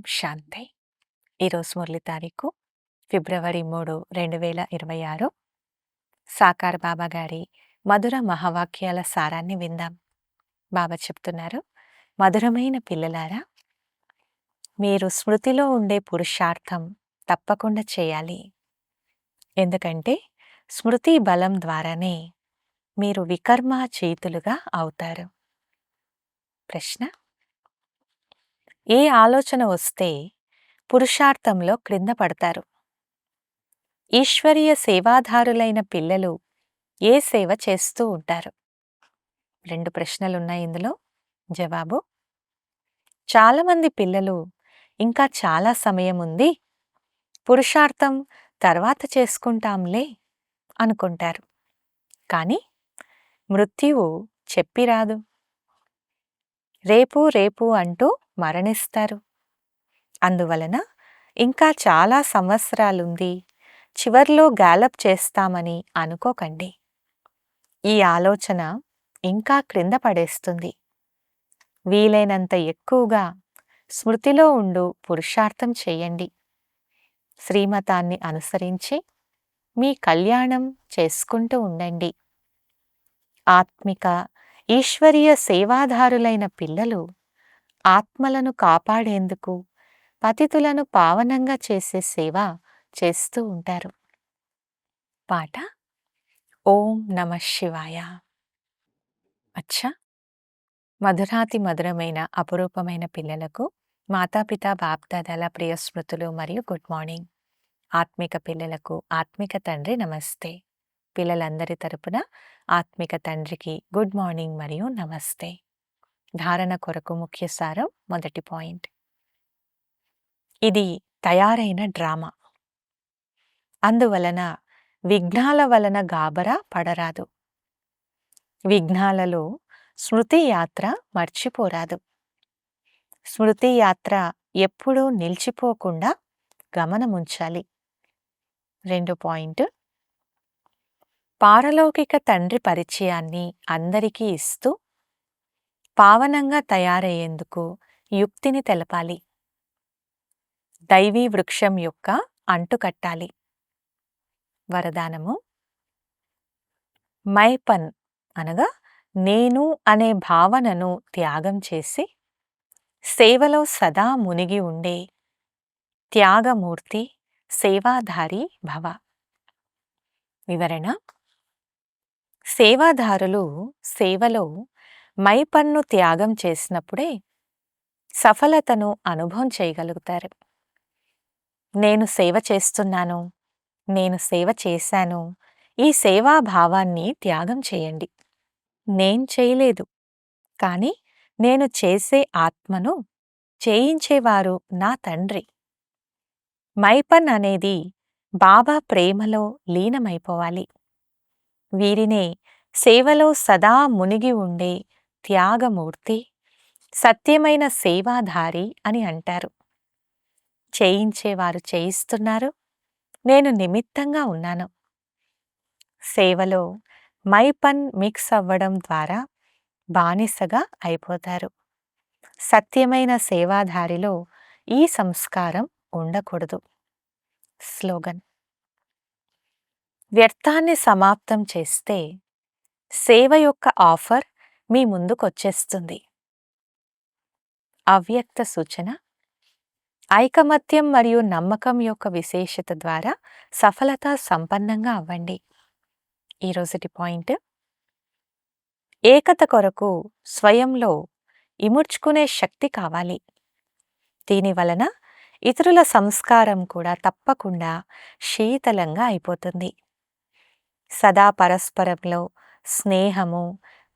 శాంతి. ఈరోజు మురళి తారీఖు ఫిబ్రవరి 3, 2026. సాకార్ బాబా గారి మధుర మహావాక్యాల సారాన్ని విందాం. బాబా చెప్తున్నారు, మధురమైన పిల్లలారా, మీరు స్మృతిలో ఉండే పురుషార్థం తప్పకుండా చేయాలి. ఎందుకంటే స్మృతి బలం ద్వారానే మీరు వికర్మ చేతులుగా అవుతారు. ప్రశ్న: ఏ ఆలోచన వస్తే పురుషార్థంలో క్రింద పడతారు? ఈశ్వరీయ సేవాదారులైన పిల్లలు ఏ సేవ చేస్తూ ఉంటారు? 2 ప్రశ్నలున్నాయి ఇందులో. జవాబు: చాలామంది పిల్లలు ఇంకా చాలా సమయం ఉంది, పురుషార్థం తర్వాత చేసుకుంటాంలే అనుకుంటారు. కానీ మృత్యువు చెప్పిరాదు. రేపు రేపు అంటూ మరణిస్తారు. అందువలన ఇంకా చాలా సంవత్సరాలుంది, చివర్లో గ్యాలప్ చేస్తామని అనుకోకండి. ఈ ఆలోచన ఇంకా క్రింద పడేస్తుంది. వీలైనంత ఎక్కువగా స్మృతిలో ఉండు పురుషార్థం చెయ్యండి. శ్రీమతాన్ని అనుసరించి మీ కళ్యాణం చేసుకుంటూ ఉండండి. ఆత్మిక ఈశ్వరీయ సేవాదారులైన పిల్లలు ఆత్మలను కాపాడేందుకు పతితులను పావనంగా చేసే సేవ చేస్తూ ఉంటారు. పాట: ఓం నమః శివాయ. అచ్చా, మధురాతి మధురమైన అపురూపమైన పిల్లలకు మాతాపిత బాప్దాదాల ప్రియ స్మృతులు మరియు గుడ్ మార్నింగ్. ఆత్మిక పిల్లలకు ఆత్మిక తండ్రి నమస్తే. పిల్లలందరి తరపున ఆత్మిక తండ్రికి గుడ్ మార్నింగ్ మరియు నమస్తే. ధారణ కొరకు ముఖ్య సారం. మొదటి పాయింట్: ఇది తయారైన డ్రామా. అందువలన విఘ్నాల వలన గాబరా పడరాదు. విఘ్నాలలో స్మృతి యాత్ర మర్చిపోరాదు. స్మృతి యాత్ర ఎప్పుడూ నిలిచిపోకుండా గమనముంచాలి. 2 పాయింట్: పారలౌకిక తండ్రి పరిచయాన్ని అందరికీ ఇస్తూ పావనంగా తయారయ్యేందుకు యుక్తిని తెలపాలి. దైవీ వృక్షం యొక్క అంటుకట్టాలి. వరదానము: మైపన్ అనగా నేను అనే భావనను త్యాగం చేసి సేవలో సదా మునిగి ఉండే త్యాగమూర్తి సేవాధారి భవ. వివరణ: సేవాదారులు సేవలో మైపన్ను త్యాగం చేసినప్పుడే సఫలతను అనుభవం చేయగలుగుతారు. నేను సేవ చేస్తున్నాను, నేను సేవ చేశాను, ఈ సేవాభావాన్ని త్యాగం చేయండి. నేను చేయలేదు, కానీ నేను చేసే ఆత్మను చేయించేవారు నా తండ్రి. మైపన్ అనేది బాబా ప్రేమలో లీనమైపోవాలి. వీరినే సేవలో సదా మునిగి ఉండే త్యాగమూర్తి, సత్యమైన సేవాధారి అని అంటారు. చేయించేవారు చేయిస్తున్నారు, నేను నిమిత్తంగా ఉన్నాను. సేవలో మైపన్ మిక్స్ అవ్వడం ద్వారా బానిసగా అయిపోతారు. సత్యమైన సేవాధారిలో ఈ సంస్కారం ఉండకూడదు. స్లోగన్: వ్యర్థాన్ని సమాప్తం చేస్తే సేవ యొక్క ఆఫర్ మీ ముందుకొచ్చేస్తుంది. అవ్యక్త సూచన: ఐకమత్యం మరియు నమ్మకం యొక్క విశేషత ద్వారా సఫలత సంపన్నంగా అవ్వండి. ఈరోజుటి పాయింట్: ఏకత కొరకు స్వయంలో ఇముడ్చుకునే శక్తి కావాలి. దీనివలన ఇతరుల సంస్కారం కూడా తప్పకుండా శీతలంగా అయిపోతుంది. సదా పరస్పరంలో స్నేహము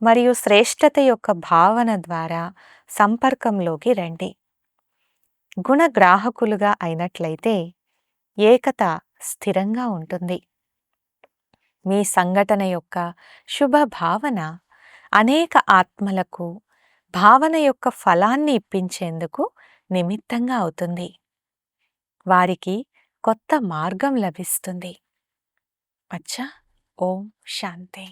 మరియు శ్రేష్టత యొక్క భావన ద్వారా సంపర్కంలోకి రండి. గుణగ్రాహకులుగా అయినట్లయితే ఏకత స్థిరంగా ఉంటుంది. మీ సంఘటన యొక్క శుభ భావన అనేక ఆత్మలకు భావన యొక్క ఫలాన్ని ఇప్పించేందుకు నిమిత్తంగా అవుతుంది. వారికి కొత్త మార్గం లభిస్తుంది. అచ్చా, ఓం శాంతి.